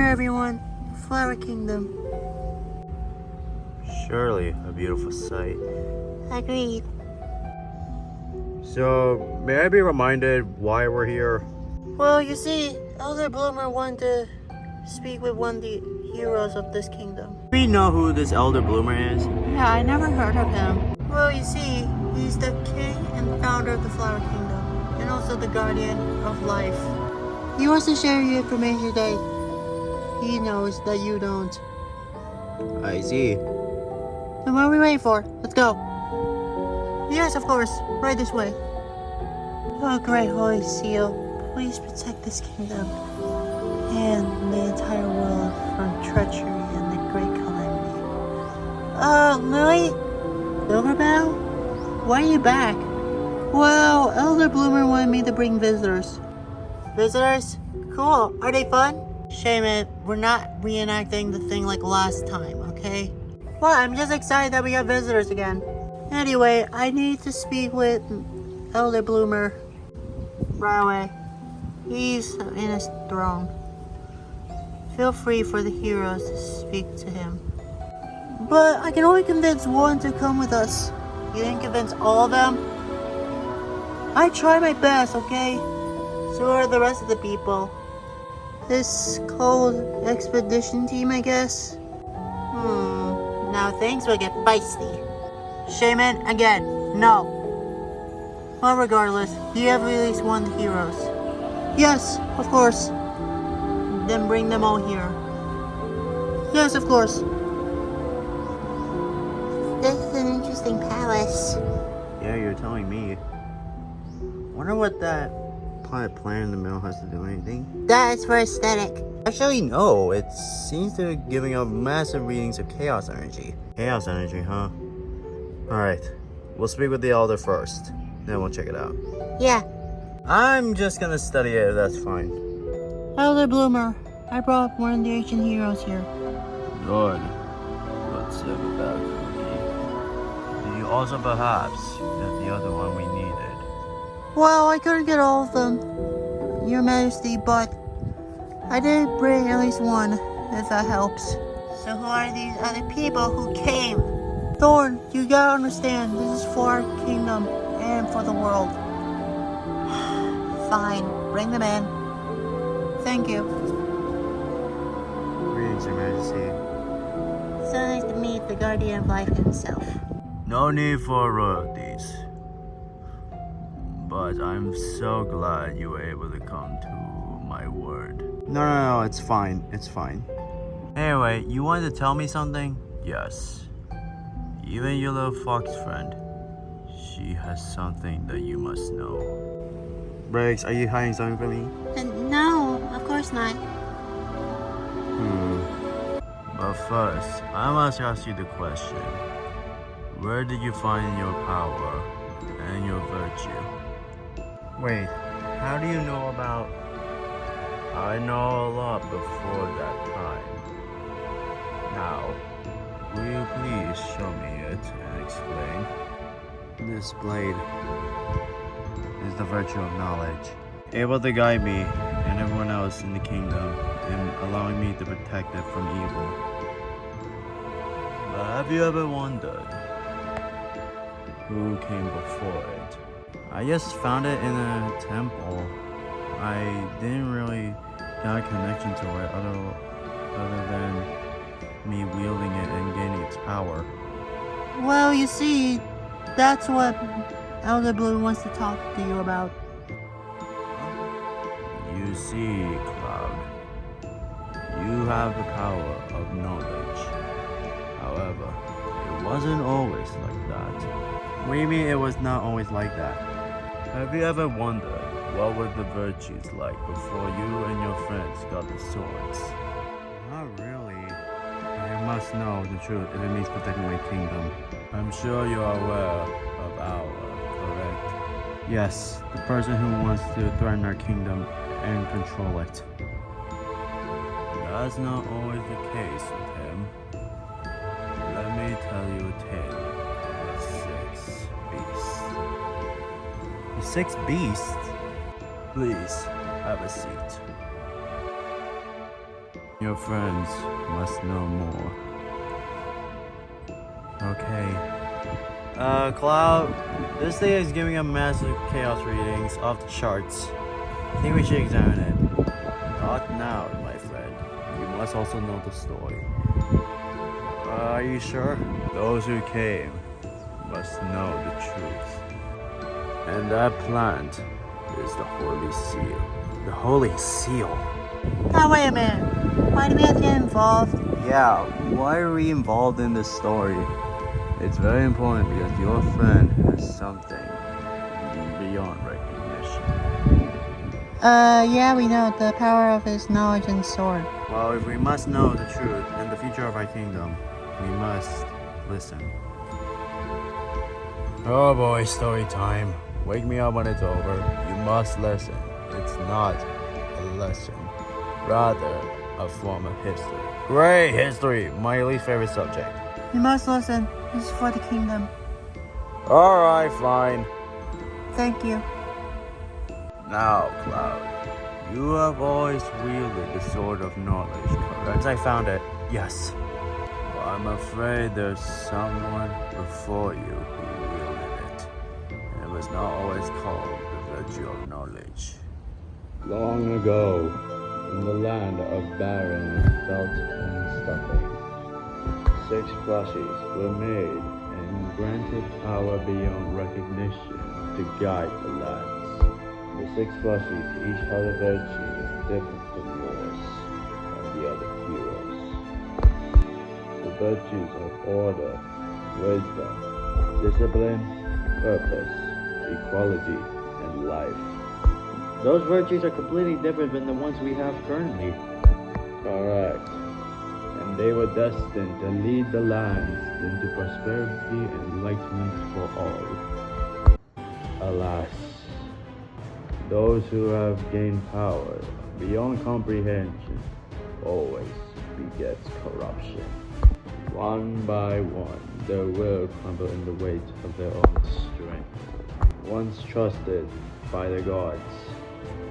everyone. Flower Kingdom. Surely a beautiful sight. Agreed. So, may I be reminded why we're here? Well, you see, Elder Bloomer wanted to speak with one of the heroes of this kingdom. Do we know who this Elder Bloomer is? Yeah, I never heard of him. Well, you see, he's the king and founder of the Flower Kingdom, and also the guardian of life. He wants to share you information that he knows that you don't. I see. Then what are we waiting for? Let's go. Yes, of course. Right this way. Oh, great Holy Seal, please protect this kingdom and the entire world from treachery and the great calamity. Lily? Silverbell? Why are you back? Well, Elder Bloomer wanted me to bring visitors. Visitors? Cool. Are they fun? Shame it. We're not reenacting the thing like last time, okay? Well, I'm just excited that we got visitors again. Anyway, I need to speak with Elder Bloomer right away. He's in his throne. Feel free for the heroes to speak to him. But I can only convince one to come with us. You didn't convince all of them? I try my best, okay? So are the rest of the people. This cold expedition team, I guess? Now things will get feisty. Shaman, again, no. Well, regardless, you have released one of the heroes. Yes, of course. Then bring them all here. Yes, of course. This is an interesting palace. Yeah, you're telling me. Wonder what that plant in the middle has to do with anything. That is for aesthetic. Actually, no. It seems to be giving out massive readings of chaos energy. Chaos energy, huh? Alright. We'll speak with the Elder first. Then we'll check it out. Yeah. I'm just gonna study it, that's fine. Elder Bloomer, I brought one of the ancient heroes here. Good. Let's have it back for me. Do you also perhaps get the other one we needed? Well, I couldn't get all of them, Your Majesty, but I did bring at least one, if that helps. So who are these other people who came? Thorn, you gotta understand, this is for our kingdom and for the world. Fine, bring them in. Thank you. Greetings, Your Majesty. So nice to meet the guardian of life himself. No need for royalties. But I'm so glad you were able to come to my word. No, it's fine. It's fine. Anyway, you wanted to tell me something? Yes. Even your little fox friend. She has something that you must know. Briggs, are you hiding something from me? No, of course not. But first, I must ask you the question. Where did you find your power and your virtue? Wait, how do you know about... I know a lot before that time. Now, will you please show me it and explain? This blade is the virtue of knowledge, able to guide me and everyone else in the kingdom and allowing me to protect it from evil. But have you ever wondered who came before it? I just found it in a temple. I didn't really got a connection to it other than me wielding it and gaining its power. Well, you see, that's what Elder Blue wants to talk to you about. You see, Cloud, you have the power of knowledge. However, it wasn't always like that. What do you mean it was not always like that? Have you ever wondered what were the virtues like before you and your friends got the swords? Not really. I must know the truth if it means protecting my kingdom. I'm sure you are aware of our, correct? Yes, the person who wants to threaten our kingdom and control it. That's not always the case with him. Let me tell you a tale of the 6 beasts. The 6 beasts? Please, have a seat. Your friends must know more. Okay. Cloud, this thing is giving a massive chaos readings off the charts. I think we should examine it. Not now, my friend. You must also know the story. Are you sure? Those who came must know the truth. And that plant is the Holy Seal. The Holy Seal? Now wait a minute. Why do we have to get involved? Yeah, why are we involved in this story? It's very important because your friend has something beyond recognition. Yeah, we know the power of his knowledge and sword. Well, if we must know the truth and the future of our kingdom, we must listen. Oh boy, story time. Wake me up when it's over. You must listen. It's not a lesson, rather a form of history. Great history, my least favorite subject. You must listen. This is for the kingdom. Alright, fine. Thank you. Now, Cloud, you have always wielded the sword of knowledge, correct? I found it. Yes. Well, I'm afraid there's someone before you who wielded it. And it was not always called the virtue of knowledge. Long ago, in the land of barren felt and stuffing, 6 plushies were made and granted power beyond recognition to guide the lands. The 6 plushies each had a virtue different from yours and the other heroes. The virtues of order, wisdom, discipline, purpose, equality, and life. Those virtues are completely different than the ones we have currently. Correct. And they were destined to lead the lands into prosperity and enlightenment for all. Alas, those who have gained power beyond comprehension always begets corruption. One by one, their will crumble in the weight of their own strength. Once trusted by the gods,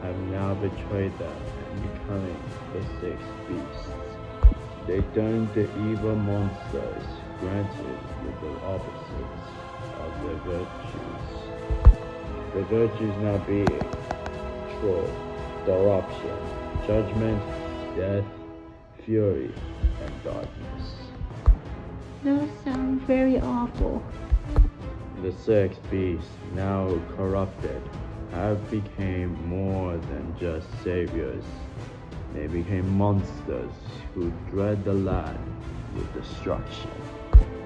have now betrayed them and becoming the 6 beasts. They turn to evil monsters granted with the opposites of their virtues. The virtues now being truth, corruption, judgment, death, fury, and darkness. Those sound very awful. The 6 beasts, now corrupted, have become more than just saviors. They became monsters who dread the land with destruction,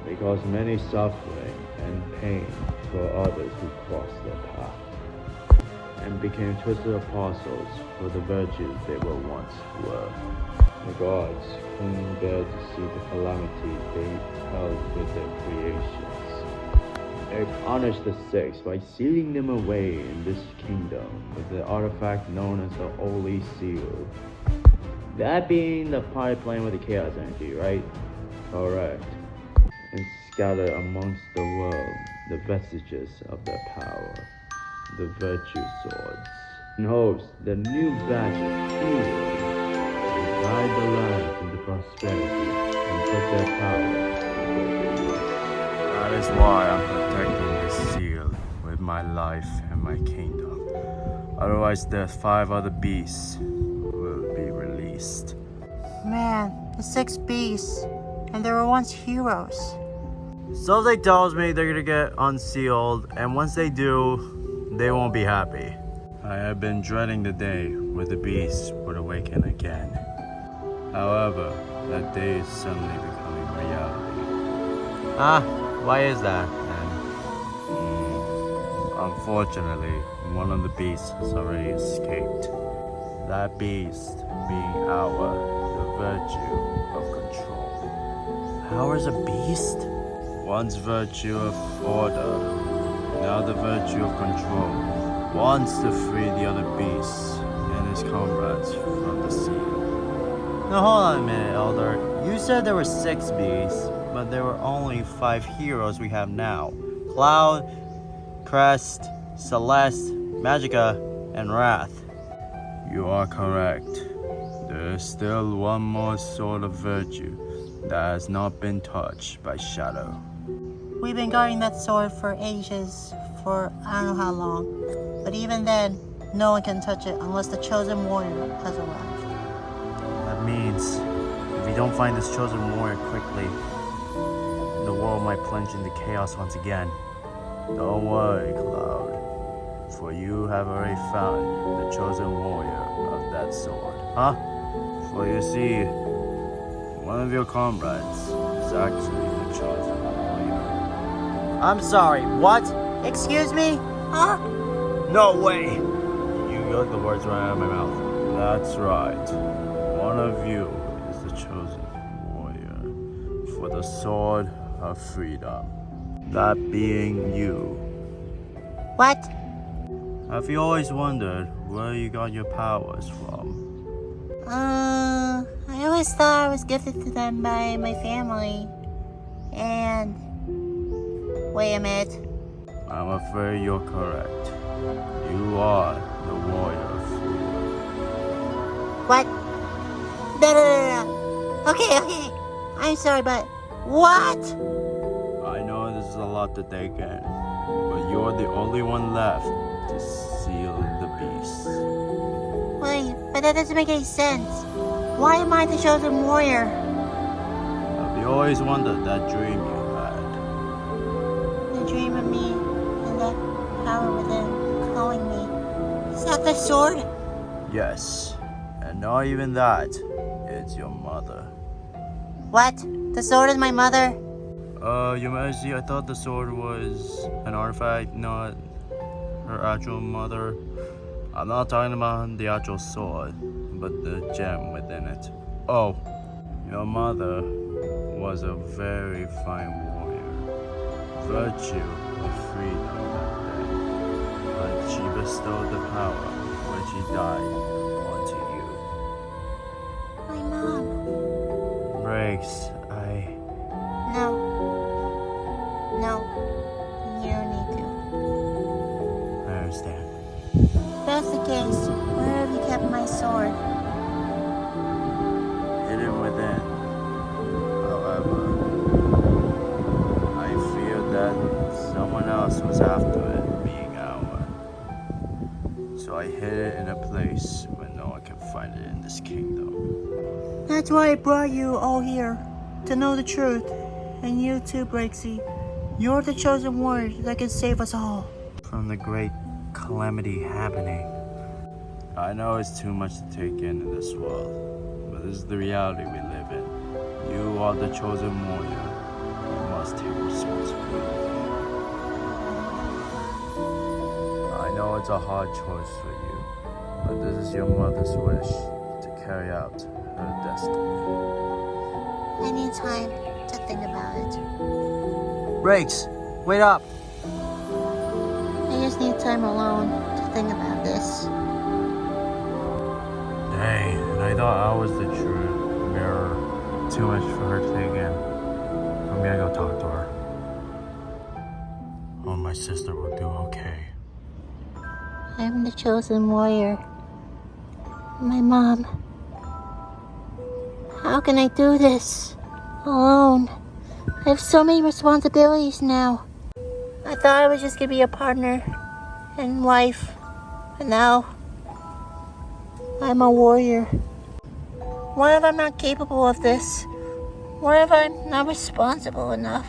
because many suffering and pain for others who cross their path, and became twisted apostles for the virtues they were once were. The gods couldn't bear to see the calamity they held with their creations. They punished the 6 by sealing them away in this kingdom with the artifact known as the Holy Seal. That being the part playing with the chaos energy, right? Correct. And scatter amongst the world the vestiges of their power, the virtue swords, in hopes the new batch of heroes will guide the lands into prosperity and put their power where they wish. That is why I'm protecting this seal with my life and my kingdom. Otherwise, the 5 other beasts will be released. Man, the 6 beasts. And they were once heroes. Something tells me they're gonna get unsealed, and once they do, they won't be happy. I have been dreading the day where the beast would awaken again. However, that day is suddenly becoming reality. Why is that, then? Unfortunately, one of the beasts has already escaped. That beast being the virtue of control. Power is a beast? Once virtue of order, now the virtue of control, wants to free the other beasts and his comrades from the sea. Now hold on a minute, Elder. You said there were 6 beasts, but there were only 5 heroes we have now. Cloud, Crest, Celeste, Magica, and Wrath. You are correct. There's still one more sword of virtue that has not been touched by Shadow. We've been guarding that sword for ages, for I don't know how long. But even then, no one can touch it unless the chosen warrior has arrived. That means if we don't find this chosen warrior quickly, the world might plunge into chaos once again. Don't worry, Cloud, for you have already found the chosen warrior of that sword, huh? For you see, one of your comrades is actually the chosen warrior. I'm sorry, what? Excuse me? Huh? No way! You got the words right out of my mouth. That's right. One of you is the chosen warrior for the sword of freedom. That being you. What? Have you always wondered where you got your powers from? I always thought I was gifted to them by my family. And... Wait a minute. I'm afraid you're correct. You are the warrior of freedom. What? No. Okay. I'm sorry, but... What? I know this is a lot to take in, but you're the only one left to seal the beast. Wait, but that doesn't make any sense. Why am I the chosen warrior? Have you always wondered that dream you had? The dream of me and that power within calling me. Is that the sword? Yes, and not even that. It's your mother. What? The sword is my mother? Your Majesty, I thought the sword was an artifact, not her actual mother. I'm not talking about the actual sword, but the gem within it. Oh, your mother was a very fine warrior. Virtue of freedom that day. But she bestowed the power when she died onto you. My mom. Breaks, No, you don't need to. I understand. If that's the case, where have you kept my sword? Hidden within. However, I fear that someone else was after it being our. So I hid it in a place where no one can find it in this kingdom. That's why I brought you all here, to know the truth. And you too, Breaksy. You're the chosen warrior that can save us all. From the great calamity happening. I know it's too much to take in this world, but this is the reality we live in. You are the chosen warrior. You must take responsibility. I know it's a hard choice for you, but this is your mother's wish to carry out her destiny. I need time to think about it. Breaks, wait up! I just need time alone to think about this. Dang, and I thought I was the true mirror. Too much for her to take in. I'm gonna go talk to her. Oh, my sister will do okay. I'm the chosen warrior. My mom. How can I do this? Alone. I have so many responsibilities now. I thought I was just gonna be a partner and wife. But now, I'm a warrior. What if I'm not capable of this? What if I'm not responsible enough?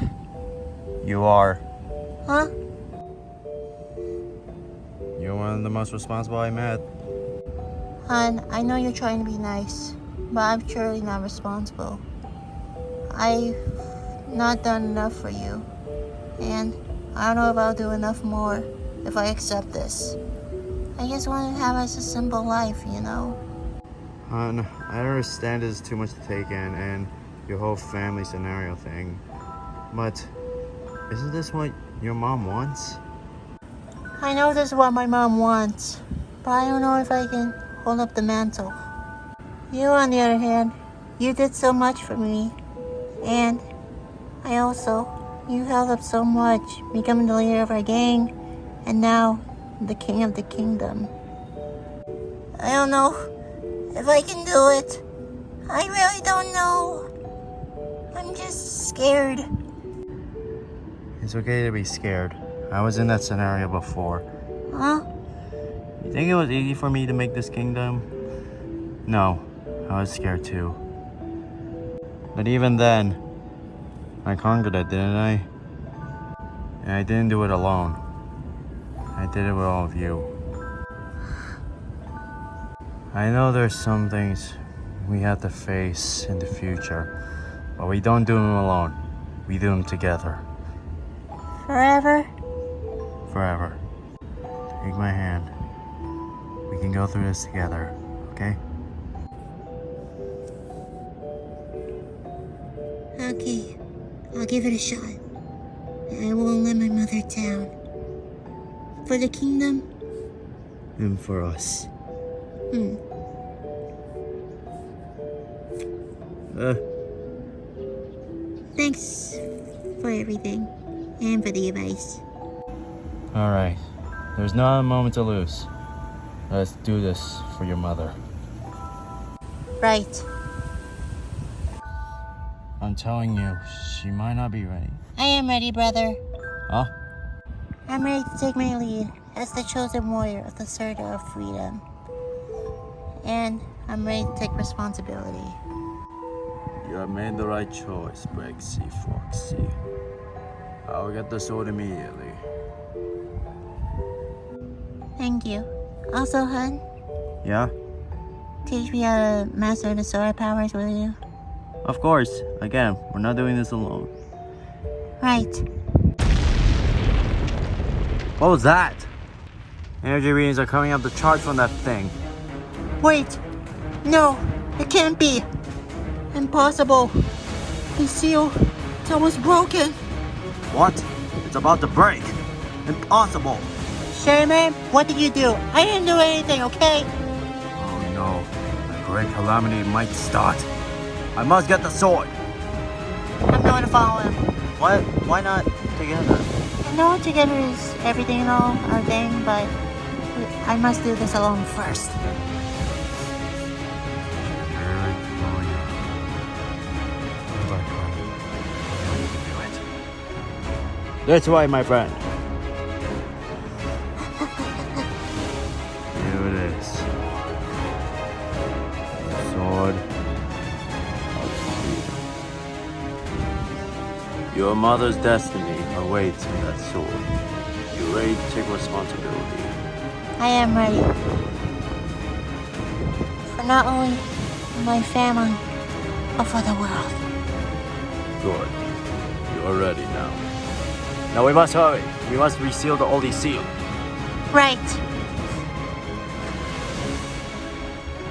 You are. Huh? You're one of the most responsible I met. Hon, I know you're trying to be nice, but I'm truly not responsible. I've not done enough for you, and I don't know if I'll do enough more if I accept this. I just want to have us a simple life, you know? Hon, I understand it's too much to take in and your whole family scenario thing, but isn't this what your mom wants? I know this is what my mom wants, but I don't know if I can hold up the mantle. You, on the other hand, you did so much for me, and you held up so much, becoming the leader of our gang, and now the king of the kingdom. I don't know if I can do it. I really don't know. I'm just scared. It's okay to be scared. I was in that scenario before. Huh? You think it was easy for me to make this kingdom? No, I was scared too. But even then, I conquered it, didn't I? And I didn't do it alone. I did it with all of you. I know there's some things we have to face in the future, but we don't do them alone. We do them together. Forever? Forever. Take my hand. We can go through this together, okay? Okay, I'll give it a shot. I won't let my mother down. For the kingdom? And for us. Thanks for everything. And for the advice. Alright. There's not a moment to lose. Let's do this for your mother. Right. I'm telling you, she might not be ready. I am ready, brother. Huh? I'm ready to take my lead as the chosen warrior of the Sword of Freedom. And I'm ready to take responsibility. You have made the right choice, Brexy Foxy. I'll get the sword immediately. Thank you. Also, hun, Yeah? teach me how to master the sword powers, will you? Of course. Again, we're not doing this alone. Right. What was that? Energy readings are coming up the charts from that thing. Wait! No! It can't be! Impossible! The seal that was broken! What? It's about to break. Impossible. Sherman, what did you do? I didn't do anything, okay? Oh no. The great calamity might start. I must get the sword. I'm going to follow him. What? Why not together? I know together is everything and all, our thing, but I must do this alone first. That's right, my friend. Here it is. The sword of freedom. Your mother's destiny awaits in that sword. You ready to take responsibility? I am ready. For not only my family, but for the world. Good. You're ready now. Now we must hurry. We must reseal the oldie seal. Right.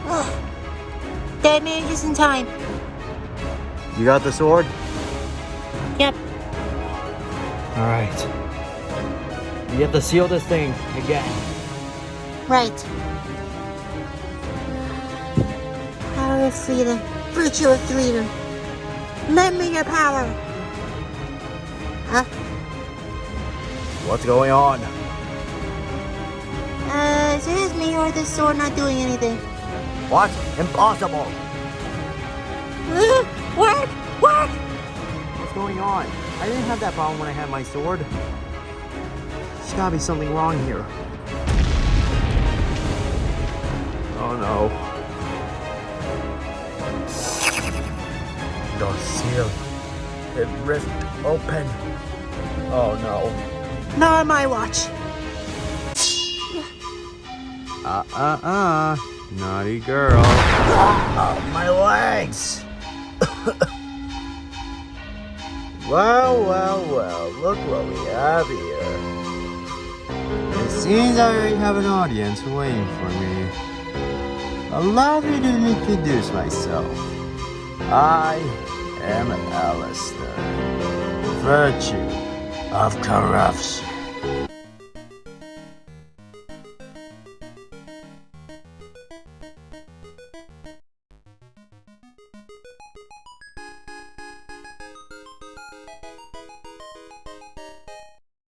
Ugh. Dad made it just in time. You got the sword? Yep. Alright. We have to seal this thing again. Right. Power of freedom. Virtue of freedom. Lend me your power. Huh? What's going on? Is it just me or is this sword not doing anything? What? Impossible! Work! Work! What's going on? I didn't have that problem when I had my sword. There's gotta be something wrong here. Oh no. The seal. It ripped open. Oh no. Not on my watch. Naughty girl. Oh, my legs. Well, look what we have here. It seems I already have an audience waiting for me. Allow me to introduce myself. I am Alistair. Virtue of corruption.